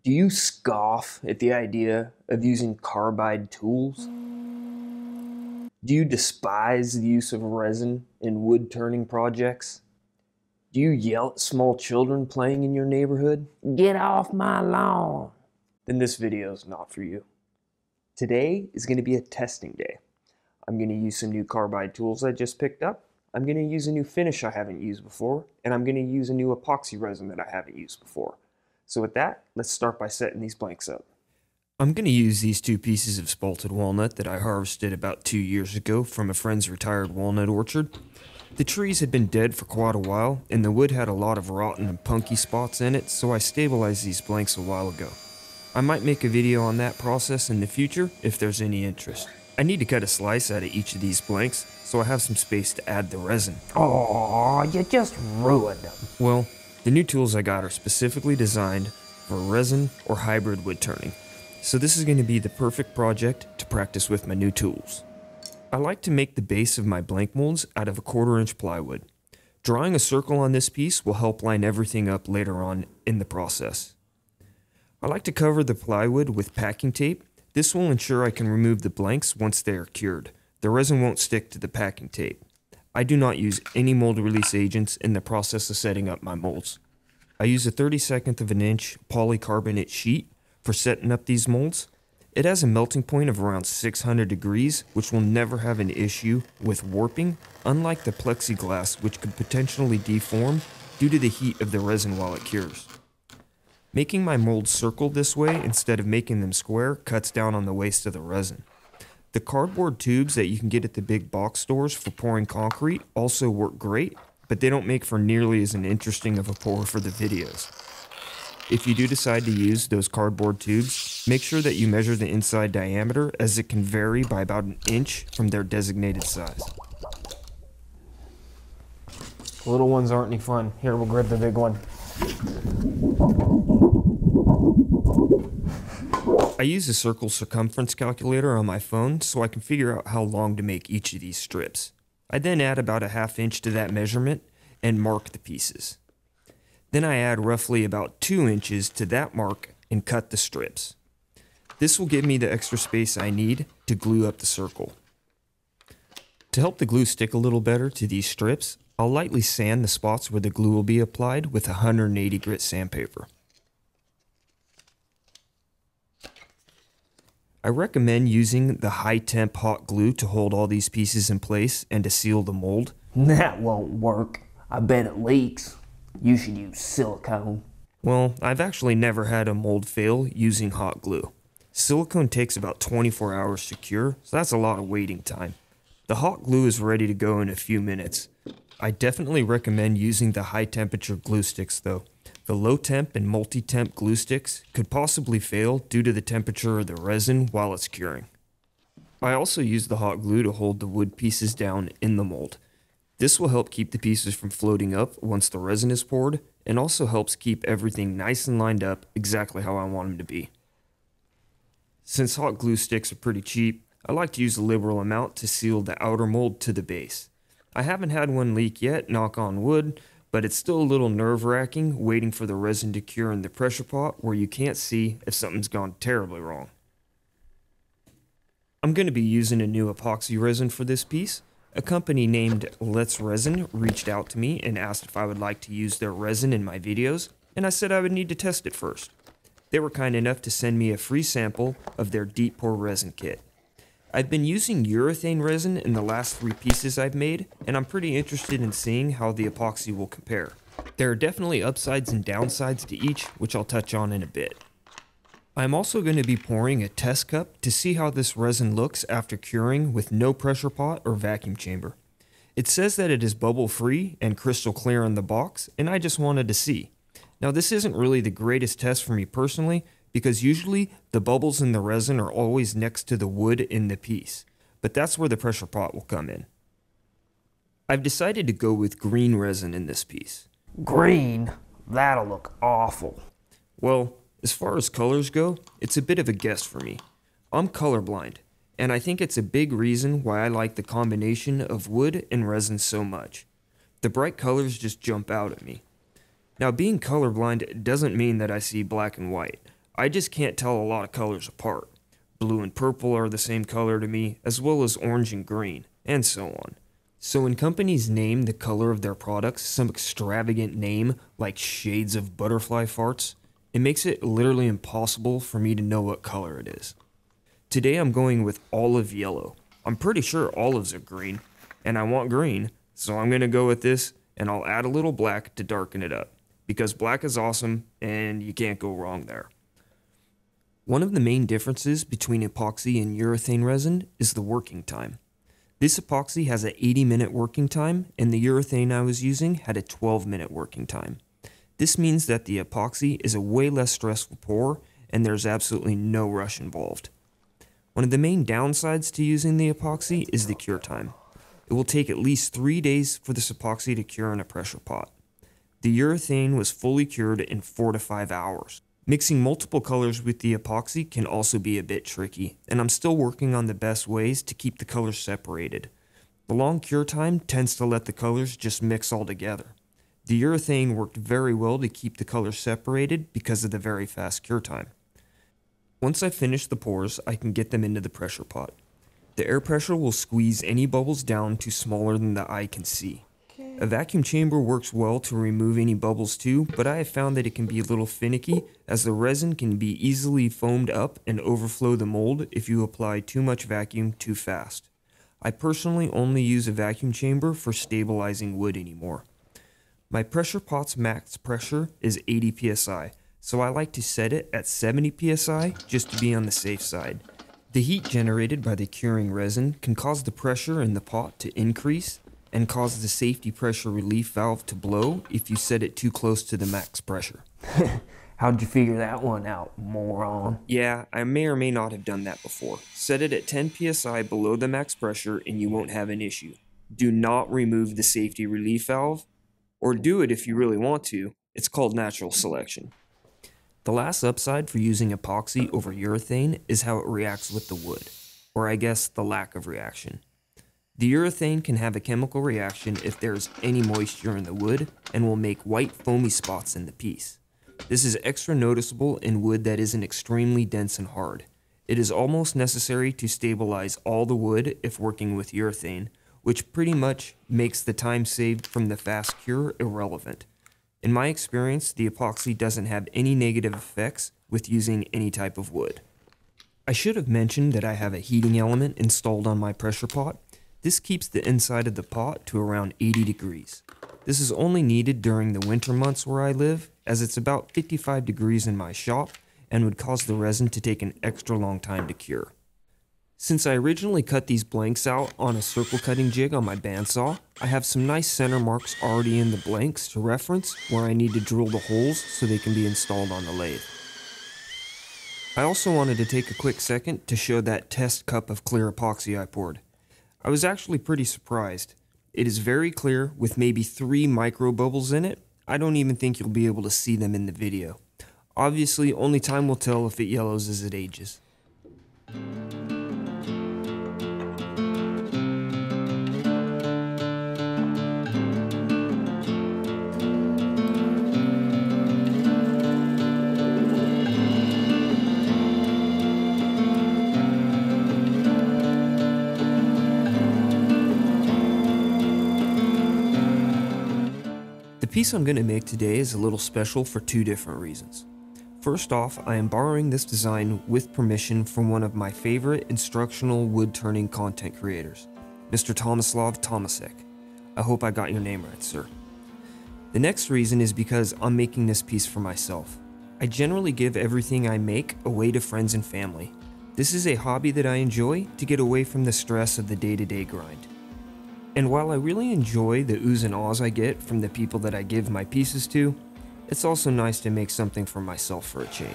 Do you scoff at the idea of using carbide tools? Do you despise the use of resin in wood turning projects? Do you yell at small children playing in your neighborhood? Get off my lawn! Then this video is not for you. Today is going to be a testing day. I'm going to use some new carbide tools I just picked up. I'm going to use a new finish I haven't used before, and I'm going to use a new epoxy resin that I haven't used before. So with that, let's start by setting these blanks up. I'm going to use these two pieces of spalted walnut that I harvested about 2 years ago from a friend's retired walnut orchard. The trees had been dead for quite a while, and the wood had a lot of rotten and punky spots in it, so I stabilized these blanks a while ago. I might make a video on that process in the future if there's any interest. I need to cut a slice out of each of these blanks, so I have some space to add the resin. Oh, you just ruined them. Well, the new tools I got are specifically designed for resin or hybrid wood turning, so this is going to be the perfect project to practice with my new tools. I like to make the base of my blank molds out of a 1/4 inch plywood. Drawing a circle on this piece will help line everything up later on in the process. I like to cover the plywood with packing tape. This will ensure I can remove the blanks once they are cured. The resin won't stick to the packing tape. I do not use any mold release agents in the process of setting up my molds. I use a 32nd of an inch polycarbonate sheet for setting up these molds. It has a melting point of around 600 degrees, which will never have an issue with warping, unlike the plexiglass, which could potentially deform due to the heat of the resin while it cures. Making my molds circle this way instead of making them square cuts down on the waste of the resin. The cardboard tubes that you can get at the big box stores for pouring concrete also work great, but they don't make for nearly as interesting of a pour for the videos. If you do decide to use those cardboard tubes, make sure that you measure the inside diameter, as it can vary by about an inch from their designated size. Little ones aren't any fun. Here, we'll grab the big one. I use a circle circumference calculator on my phone so I can figure out how long to make each of these strips. I then add about a 1/2 inch to that measurement and mark the pieces. Then I add roughly about 2 inches to that mark and cut the strips. This will give me the extra space I need to glue up the circle. To help the glue stick a little better to these strips, I'll lightly sand the spots where the glue will be applied with 180 grit sandpaper. I recommend using the high temp hot glue to hold all these pieces in place and to seal the mold. That won't work. I bet it leaks. You should use silicone. Well, I've actually never had a mold fail using hot glue. Silicone takes about 24 hours to cure, so that's a lot of waiting time. The hot glue is ready to go in a few minutes. I definitely recommend using the high temperature glue sticks though. The low temp and multi-temp glue sticks could possibly fail due to the temperature of the resin while it's curing. I also use the hot glue to hold the wood pieces down in the mold. This will help keep the pieces from floating up once the resin is poured, and also helps keep everything nice and lined up exactly how I want them to be. Since hot glue sticks are pretty cheap, I like to use a liberal amount to seal the outer mold to the base. I haven't had one leak yet, knock on wood, but it's still a little nerve-wracking waiting for the resin to cure in the pressure pot where you can't see if something's gone terribly wrong. I'm going to be using a new epoxy resin for this piece. A company named Let's Resin reached out to me and asked if I would like to use their resin in my videos, and I said I would need to test it first. They were kind enough to send me a free sample of their deep pour resin kit. I've been using urethane resin in the last 3 pieces I've made, and I'm pretty interested in seeing how the epoxy will compare. There are definitely upsides and downsides to each, which I'll touch on in a bit. I'm also going to be pouring a test cup to see how this resin looks after curing with no pressure pot or vacuum chamber. It says that it is bubble free and crystal clear in the box, and I just wanted to see. Now this isn't really the greatest test for me personally, because usually the bubbles in the resin are always next to the wood in the piece, but that's where the pressure pot will come in. I've decided to go with green resin in this piece. Green? That'll look awful. Well, as far as colors go, it's a bit of a guess for me. I'm colorblind, and I think it's a big reason why I like the combination of wood and resin so much. The bright colors just jump out at me. Now, being colorblind doesn't mean that I see black and white. I just can't tell a lot of colors apart. Blue and purple are the same color to me, as well as orange and green, and so on. So when companies name the color of their products some extravagant name like shades of butterfly farts, it makes it literally impossible for me to know what color it is. Today I'm going with olive yellow. I'm pretty sure olives are green, and I want green, so I'm going to go with this, and I'll add a little black to darken it up, because black is awesome, and you can't go wrong there. One of the main differences between epoxy and urethane resin is the working time. This epoxy has an 80-minute working time, and the urethane I was using had a 12-minute working time. This means that the epoxy is a way less stressful pour, and there's absolutely no rush involved. One of the main downsides to using the epoxy is the cure time. It will take at least 3 days for this epoxy to cure in a pressure pot. The urethane was fully cured in 4 to 5 hours. Mixing multiple colors with the epoxy can also be a bit tricky, and I'm still working on the best ways to keep the colors separated. The long cure time tends to let the colors just mix all together. The urethane worked very well to keep the colors separated because of the very fast cure time. Once I finish the pours, I can get them into the pressure pot. The air pressure will squeeze any bubbles down to smaller than the eye can see. A vacuum chamber works well to remove any bubbles too, but I have found that it can be a little finicky as the resin can be easily foamed up and overflow the mold if you apply too much vacuum too fast. I personally only use a vacuum chamber for stabilizing wood anymore. My pressure pot's max pressure is 80 psi, so I like to set it at 70 psi just to be on the safe side. The heat generated by the curing resin can cause the pressure in the pot to increase and cause the safety pressure relief valve to blow if you set it too close to the max pressure. How'd you figure that one out, moron? Yeah, I may or may not have done that before. Set it at 10 psi below the max pressure and you won't have an issue. Do not remove the safety relief valve, or do it if you really want to. It's called natural selection. The last upside for using epoxy over urethane is how it reacts with the wood, or I guess the lack of reaction. The urethane can have a chemical reaction if there is any moisture in the wood and will make white foamy spots in the piece. This is extra noticeable in wood that isn't extremely dense and hard. It is almost necessary to stabilize all the wood if working with urethane, which pretty much makes the time saved from the fast cure irrelevant. In my experience, the epoxy doesn't have any negative effects with using any type of wood. I should have mentioned that I have a heating element installed on my pressure pot. This keeps the inside of the pot to around 80 degrees. This is only needed during the winter months where I live, as it's about 55 degrees in my shop and would cause the resin to take an extra long time to cure. Since I originally cut these blanks out on a circle cutting jig on my bandsaw, I have some nice center marks already in the blanks to reference where I need to drill the holes so they can be installed on the lathe. I also wanted to take a quick second to show that test cup of clear epoxy I poured. I was actually pretty surprised. It is very clear with maybe 3 micro bubbles in it. I don't even think you'll be able to see them in the video. Obviously, only time will tell if it yellows as it ages. The piece I'm going to make today is a little special for 2 different reasons. First off, I am borrowing this design with permission from one of my favorite instructional wood turning content creators, Mr. Tomasic. I hope I got your name right, sir. The next reason is because I'm making this piece for myself. I generally give everything I make away to friends and family. This is a hobby that I enjoy to get away from the stress of the day-to-day grind. And while I really enjoy the oohs and ahs I get from the people that I give my pieces to, it's also nice to make something for myself for a change.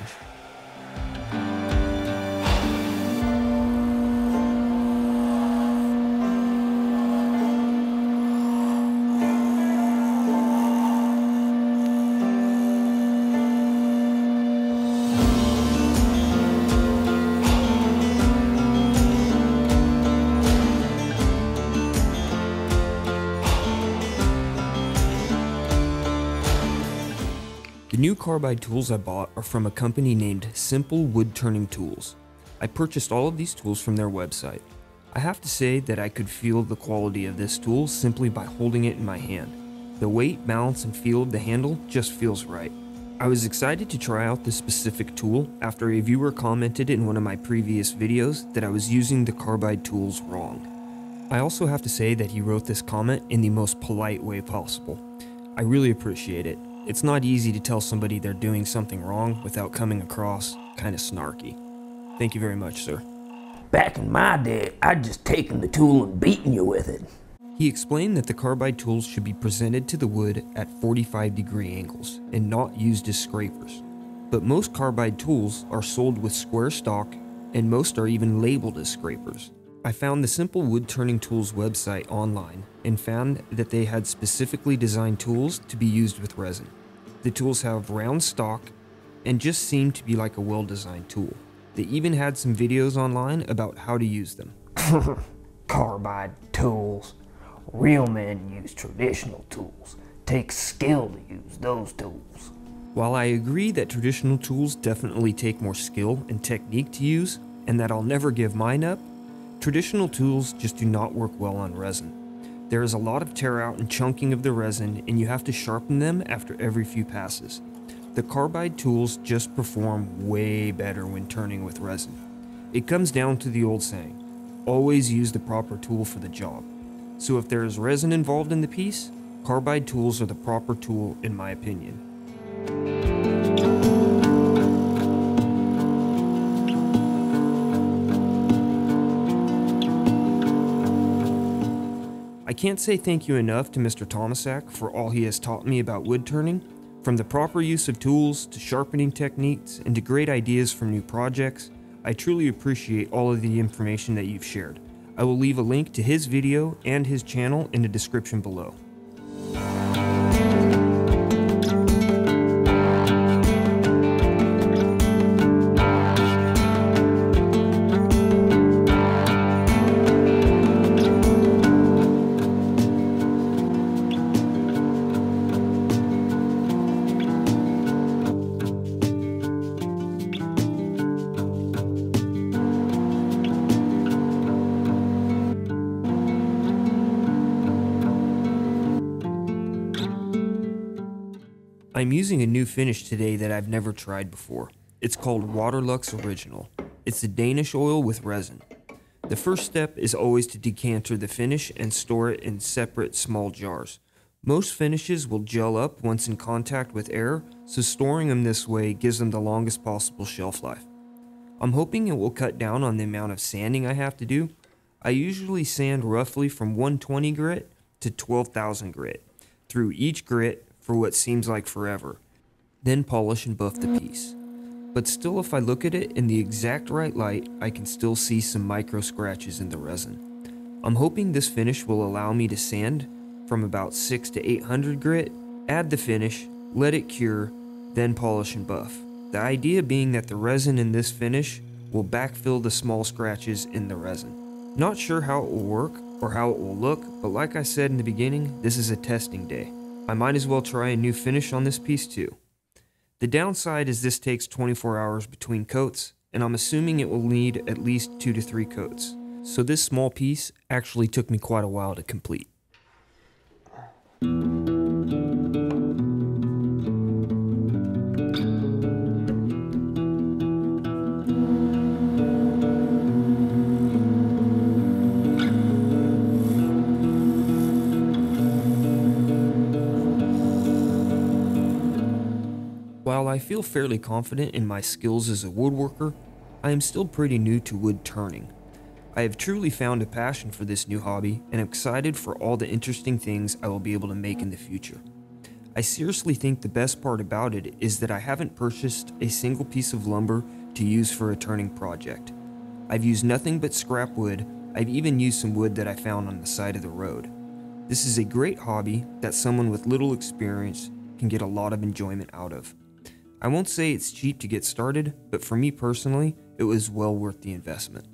The new carbide tools I bought are from a company named Simple Woodturning Tools. I purchased all of these tools from their website. I have to say that I could feel the quality of this tool simply by holding it in my hand. The weight, balance, and feel of the handle just feels right. I was excited to try out this specific tool after a viewer commented in one of my previous videos that I was using the carbide tools wrong. I also have to say that he wrote this comment in the most polite way possible. I really appreciate it. It's not easy to tell somebody they're doing something wrong without coming across kind of snarky. Thank you very much, sir. Back in my day, I'd just taken the tool and beaten you with it. He explained that the carbide tools should be presented to the wood at 45-degree angles and not used as scrapers. But most carbide tools are sold with square stock, and most are even labeled as scrapers. I found the Simple Woodturning Tools website online and found that they had specifically designed tools to be used with resin. The tools have round stock and just seem to be like a well-designed tool. They even had some videos online about how to use them. Carbide tools. Real men use traditional tools. Takes skill to use those tools. While I agree that traditional tools definitely take more skill and technique to use, and that I'll never give mine up, traditional tools just do not work well on resin. There is a lot of tear out and chunking of the resin, and you have to sharpen them after every few passes. The carbide tools just perform way better when turning with resin. It comes down to the old saying, always use the proper tool for the job. So if there is resin involved in the piece, carbide tools are the proper tool in my opinion. I can't say thank you enough to Mr. Tomasic for all he has taught me about wood turning, from the proper use of tools to sharpening techniques and to great ideas for new projects. I truly appreciate all of the information that you've shared. I will leave a link to his video and his channel in the description below. I'm using a new finish today that I've never tried before. It's called Waterlux Original. It's a Danish oil with resin. The first step is always to decanter the finish and store it in separate small jars. Most finishes will gel up once in contact with air, so storing them this way gives them the longest possible shelf life. I'm hoping it will cut down on the amount of sanding I have to do. I usually sand roughly from 120 grit to 12,000 grit through each grit for what seems like forever, then polish and buff the piece. But still, if I look at it in the exact right light, I can still see some micro scratches in the resin. I'm hoping this finish will allow me to sand from about 600 to 800 grit, add the finish, let it cure, then polish and buff. The idea being that the resin in this finish will backfill the small scratches in the resin. Not sure how it will work or how it will look, but like I said in the beginning, this is a testing day. I might as well try a new finish on this piece too. The downside is this takes 24 hours between coats, and I'm assuming it will need at least 2 to 3 coats. So this small piece actually took me quite a while to complete. While I feel fairly confident in my skills as a woodworker, I am still pretty new to wood turning. I have truly found a passion for this new hobby and am excited for all the interesting things I will be able to make in the future. I seriously think the best part about it is that I haven't purchased a single piece of lumber to use for a turning project. I've used nothing but scrap wood. I've even used some wood that I found on the side of the road. This is a great hobby that someone with little experience can get a lot of enjoyment out of. I won't say it's cheap to get started, but for me personally, it was well worth the investment.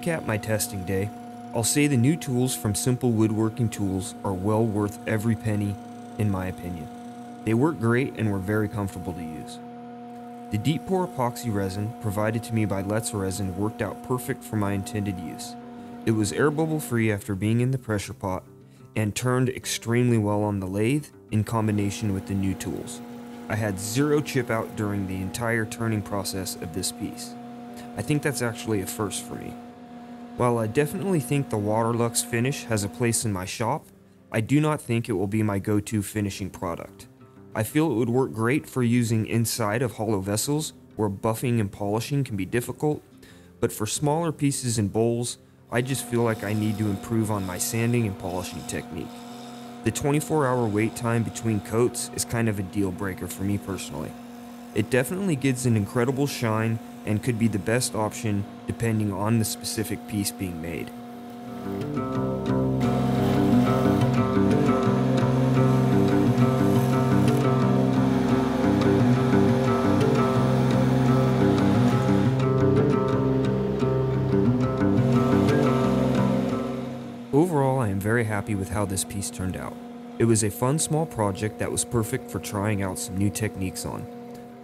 recap my testing day, I'll say the new tools from Simple Woodworking Tools are well worth every penny, in my opinion. They work great and were very comfortable to use. The deep pour epoxy resin provided to me by Let's Resin worked out perfect for my intended use. It was air bubble free after being in the pressure pot and turned extremely well on the lathe in combination with the new tools. I had zero chip out during the entire turning process of this piece. I think that's actually a first for me. While I definitely think the Waterlux finish has a place in my shop, I do not think it will be my go-to finishing product. I feel it would work great for using inside of hollow vessels where buffing and polishing can be difficult, but for smaller pieces and bowls, I just feel like I need to improve on my sanding and polishing technique. The 24-hour wait time between coats is kind of a deal breaker for me personally. It definitely gives an incredible shine and could be the best option depending on the specific piece being made. Overall, I am very happy with how this piece turned out. It was a fun small project that was perfect for trying out some new techniques on.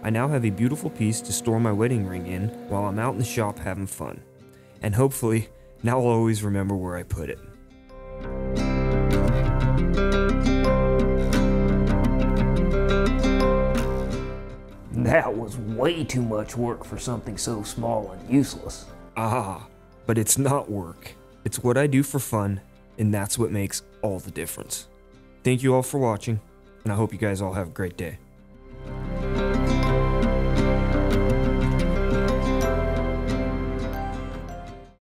I now have a beautiful piece to store my wedding ring in while I'm out in the shop having fun. And hopefully, now I'll always remember where I put it. That was way too much work for something so small and useless. Ah, but it's not work. It's what I do for fun, and that's what makes all the difference. Thank you all for watching, and I hope you guys all have a great day.